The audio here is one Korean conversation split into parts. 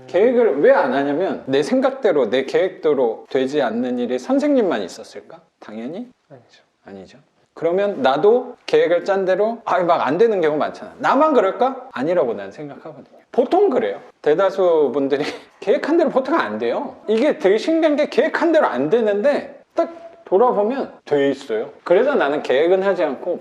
계획을 왜 안 하냐면 내 생각대로 내 계획대로 되지 않는 일이 선생님만 있었을까? 당연히 아니죠. 아니죠. 그러면 나도 계획을 짠 대로 막 안 되는 경우 많잖아. 나만 그럴까? 아니라고 난 생각하거든요. 보통 그래요. 대다수 분들이 계획한 대로 보통 안 돼요. 이게 되게 신기한 게 계획한 대로 안 되는데 딱 돌아보면 돼 있어요. 그래서 나는 계획은 하지 않고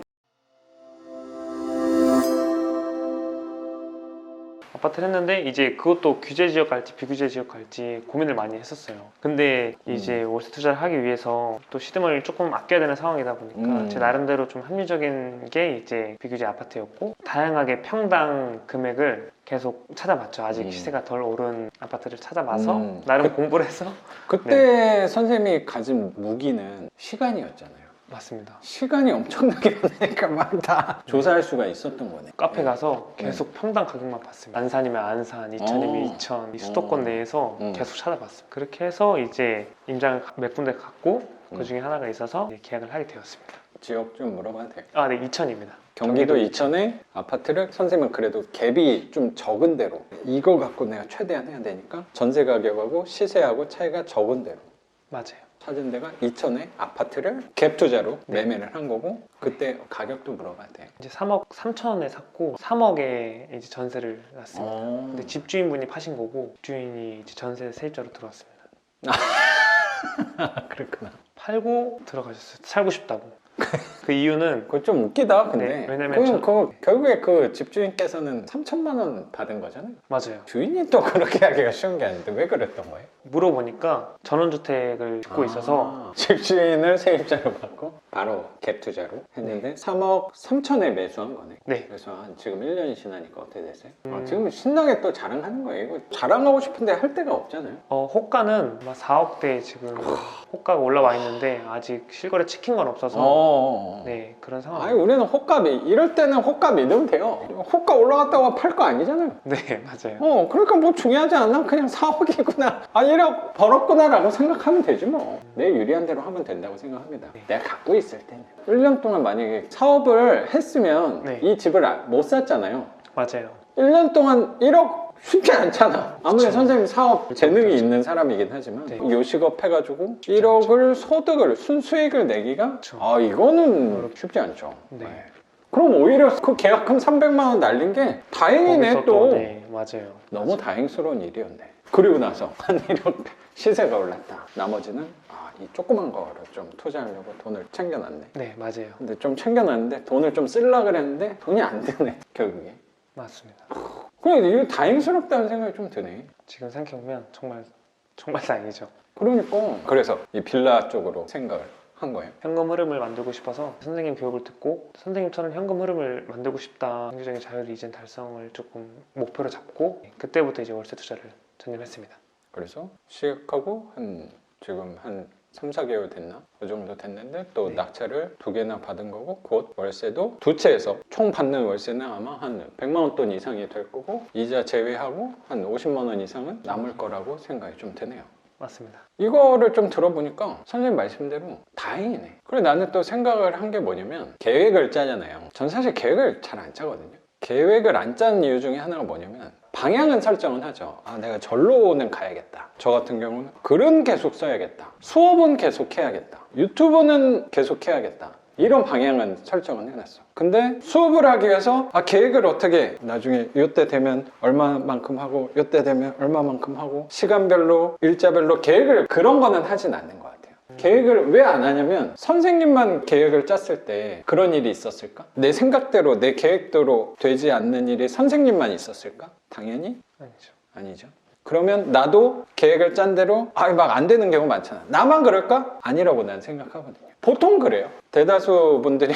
아파트를 했는데 이제 그것도 규제 지역 갈지 비규제 지역 갈지 고민을 많이 했었어요. 근데 이제 월세 투자를 하기 위해서 또 시드머니를 조금 아껴야 되는 상황이다 보니까 제 나름대로 좀 합리적인 게 이제 비규제 아파트였고, 다양하게 평당 금액을 계속 찾아봤죠. 아직 시세가 덜 오른 아파트를 찾아봐서 나름 공부를 해서. 그때 선생님이 가진 무기는 시간이었잖아요. 맞습니다. 시간이 엄청나게 많으니까 막 다 조사할 수가 있었던 거네. 카페 가서 계속 평당 가격만 봤습니다. 안산이면 안산, 이천이면 이천, 이 수도권 내에서 계속 찾아봤어요. 그렇게 해서 이제 임장을 몇 군데 갖고 그 중에 하나가 있어서 계약을 하게 되었습니다. 지역 좀 물어봐도 돼요? 아, 네, 이천입니다. 경기도 이천에 아파트를 선생님은 그래도 갭이 좀 적은 대로 이거 갖고 내가 최대한 해야 되니까 전세 가격하고 시세하고 차이가 적은 대로 맞아요. 찾은 데가 이천에 아파트를 갭 투자로 매매를 한 거고, 그때 가격도 물어봐도 돼. 이제 3억 3천에 샀고 3억에 이제 전세를 놨습니다. 근데 집주인분이 파신 거고 주인이 이제 전세 세입자로 들어왔습니다. 그렇구나. 팔고 들어가셨어요. 살고 싶다고. 그 이유는 그거 좀 웃기다. 근데 네, 왜냐면 결국에 그 집주인께서는 3천만 원 받은 거잖아요. 맞아요. 주인이 또 그렇게 하기가 쉬운 게 아닌데 왜 그랬던 거예요? 물어보니까 전원주택을 짓고 있어서 집주인을 세입자로 받고 바로 갭 투자로 했는데 3억 3천에 매수한 거네. 네. 그래서 지금 1년이 지나니까 어떻게 되세요? 지금 신나게 또 자랑하는 거예요. 이거 자랑하고 싶은데 할 데가 없잖아요. 호가는 아마 4억대 지금 호가가 올라와 있는데 아직 실거래 찍힌 건 없어서 네, 그런 상황. 아니 우리는 호가비 이럴 때는 호가 믿으면 돼요. 호가 올라갔다고 팔 거 아니잖아요. 네, 맞아요. 그러니까 뭐 중요하지 않아. 그냥 4억이구나. 1억 벌었구나 라고 생각하면 되지 뭐. 내 유리한 대로 하면 된다고 생각합니다. 내가 갖고 있을 때는 1년 동안 만약에 사업을 했으면 이 집을 못 샀잖아요. 맞아요. 1년 동안 1억 쉽지 않잖아. 아무리 그쵸. 선생님 사업 재능이 있는 사람이긴 하지만 요식업 해가지고 1억을 소득을 순수익을 내기가 이거는 쉽지 않죠. 네. 그럼 오히려 그 계약금 300만 원 날린 게 다행이네 또. 네, 맞아요. 너무 다행스러운 일이었네. 그리고 나서 한 1억 시세가 올랐다. 나머지는 이 조그만 거를 좀 투자하려고 돈을 챙겨놨네. 네, 맞아요. 근데 좀 챙겨놨는데 돈을 좀 쓰려고 그랬는데 돈이 안 드네 결국에. 맞습니다. 그래 이거 다행스럽다는 생각이 좀 드네. 지금 생각해보면 정말 다행이죠. 그러니까 그래서 이 빌라 쪽으로 생각을 한 거예요. 현금 흐름을 만들고 싶어서 선생님 교육을 듣고 선생님처럼 현금 흐름을 만들고 싶다. 경제적인 자유를 이젠 달성을 조금 목표로 잡고 그때부터 이제 월세 투자를 전념했습니다. 그래서 시작하고 지금 한 3, 4개월 됐나? 그 정도 됐는데 또 낙찰을 2개나 받은 거고, 곧 월세도 두 채에서 총 받는 월세는 아마 한 100만 원 돈 이상이 될 거고, 이자 제외하고 한 50만 원 이상은 남을 거라고 생각이 좀 드네요. 맞습니다. 이거를 좀 들어보니까 선생님 말씀대로 다행이네. 그리고 나는 또 생각을 한 게 뭐냐면 계획을 짜잖아요. 전 사실 계획을 잘 안 짜거든요. 계획을 안 짜는 이유 중에 하나가 뭐냐면 방향은 설정은 하죠. 내가 절로는 가야겠다. 저 같은 경우는 글은 계속 써야겠다. 수업은 계속 해야겠다. 유튜브는 계속 해야겠다. 이런 방향은 설정은 해놨어. 근데 수업을 하기 위해서 계획을 어떻게 나중에 이때 되면 얼마만큼 하고 이때 되면 얼마만큼 하고 시간별로 일자별로 계획을 그런 거는 하진 않는 것 같아요. 계획을 왜 안 하냐면 선생님만 계획을 짰을 때 그런 일이 있었을까? 내 생각대로 내 계획대로 되지 않는 일이 선생님만 있었을까? 당연히 아니죠. 아니죠. 그러면 나도 계획을 짠 대로 막 안 되는 경우 많잖아. 나만 그럴까? 아니라고 난 생각하거든요. 보통 그래요. 대다수 분들이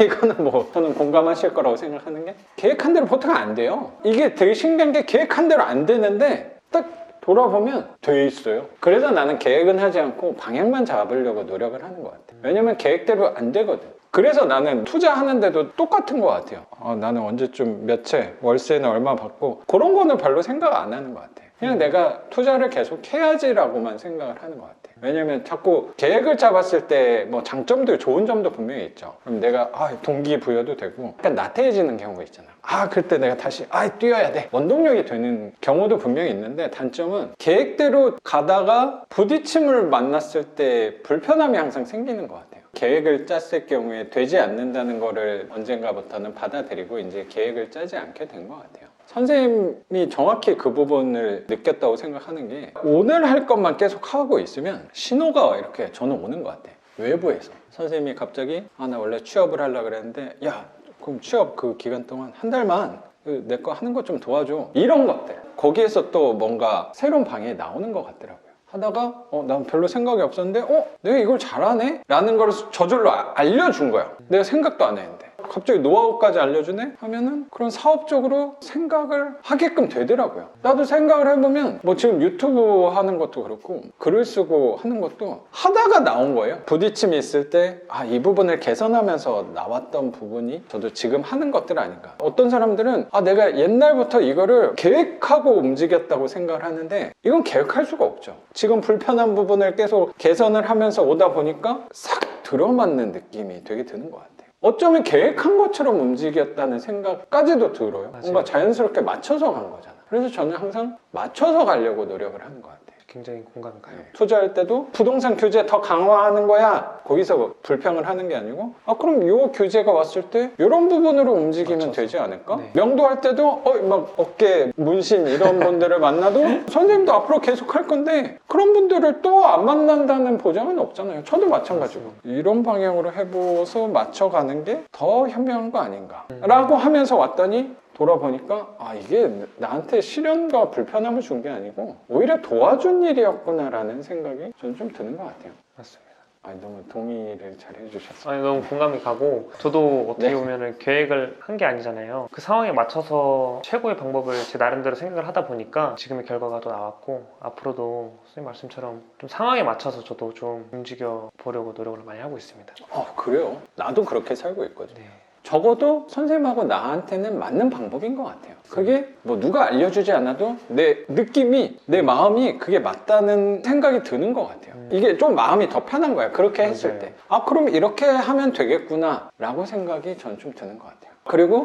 이거는 뭐 저는 공감하실 거라고 생각하는 게 계획한 대로 보통 안 돼요. 이게 되게 신기한 게 계획한 대로 안 되는데 딱 돌아보면 돼 있어요. 그래서 나는 계획은 하지 않고 방향만 잡으려고 노력을 하는 것 같아요. 왜냐면 계획대로 안 되거든. 그래서 나는 투자하는데도 똑같은 것 같아요. 나는 언제쯤 몇 채, 월세는 얼마 받고 그런 거는 별로 생각 안 하는 것 같아요. 그냥 내가 투자를 계속 해야지라고만 생각을 하는 것 같아요. 왜냐면 자꾸 계획을 잡았을 때 뭐 장점도 좋은 점도 분명히 있죠. 그럼 내가 동기부여도 되고 약간 나태해지는 경우가 있잖아. 그때 내가 다시 뛰어야 돼, 원동력이 되는 경우도 분명히 있는데, 단점은 계획대로 가다가 부딪힘을 만났을 때 불편함이 항상 생기는 것 같아요. 계획을 짰을 경우에 되지 않는다는 거를 언젠가부터는 받아들이고 이제 계획을 짜지 않게 된 것 같아요. 선생님이 정확히 그 부분을 느꼈다고 생각하는 게, 오늘 할 것만 계속 하고 있으면 신호가 이렇게 저는 오는 것 같아요. 외부에서 선생님이 갑자기 나 원래 취업을 하려고 그랬는데, 야 그럼 취업 그 기간 동안 한 달만 내 거 하는 거 좀 도와줘, 이런 것들. 거기에서 또 뭔가 새로운 방향이 나오는 것 같더라고요. 하다가 난 별로 생각이 없었는데 내가 이걸 잘하네? 라는 걸 저절로 알려준 거야. 내가 생각도 안 했는데 갑자기 노하우까지 알려주네? 하면은 그런 사업적으로 생각을 하게끔 되더라고요. 나도 생각을 해보면 뭐 지금 유튜브 하는 것도 그렇고 글을 쓰고 하는 것도 하다가 나온 거예요. 부딪힘이 있을 때 이 부분을 개선하면서 나왔던 부분이 저도 지금 하는 것들 아닌가. 어떤 사람들은 내가 옛날부터 이거를 계획하고 움직였다고 생각을 하는데, 이건 계획할 수가 없죠. 지금 불편한 부분을 계속 개선을 하면서 오다 보니까 싹 들어맞는 느낌이 되게 드는 것 같아요. 어쩌면 계획한 것처럼 움직였다는 생각까지도 들어요. 맞아요. 뭔가 자연스럽게 맞춰서 간 거잖아. 그래서 저는 항상 맞춰서 가려고 노력을 하는 것 같아요. 굉장히 공감이 가요. 투자할 때도 부동산 규제 더 강화하는 거야, 거기서 불평을 하는 게 아니고 그럼 요 규제가 왔을 때 이런 부분으로 움직이면 맞춰서. 되지 않을까? 네. 명도할 때도 막 어깨 문신 이런 분들을 만나도 선생님도 앞으로 계속 할 건데 그런 분들을 또 안 만난다는 보장은 없잖아요. 저도 마찬가지고. 이런 방향으로 해보서 맞춰가는 게 더 현명한 거 아닌가 라고 하면서 왔더니, 돌아보니까 이게 나한테 시련과 불편함을 준 게 아니고 오히려 도와준 일이었구나 라는 생각이 저는 좀 드는 것 같아요. 맞습니다. 너무 동의를 잘 해주셨어요. 너무 공감이 가고, 저도 어떻게 네. 보면 계획을 한 게 아니잖아요. 그 상황에 맞춰서 최고의 방법을 제 나름대로 생각을 하다 보니까 지금의 결과가 또 나왔고, 앞으로도 선생님 말씀처럼 좀 상황에 맞춰서 저도 좀 움직여 보려고 노력을 많이 하고 있습니다. 그래요? 나도 그렇게 살고 있거든요. 네. 적어도 선생님하고 나한테는 맞는 방법인 것 같아요. 그게 뭐 누가 알려주지 않아도 내 느낌이, 내 마음이 그게 맞다는 생각이 드는 것 같아요. 이게 좀 마음이 더 편한 거야, 그렇게 했을 맞아요. 때. 그럼 이렇게 하면 되겠구나 라고 생각이 전 좀 드는 것 같아요. 그리고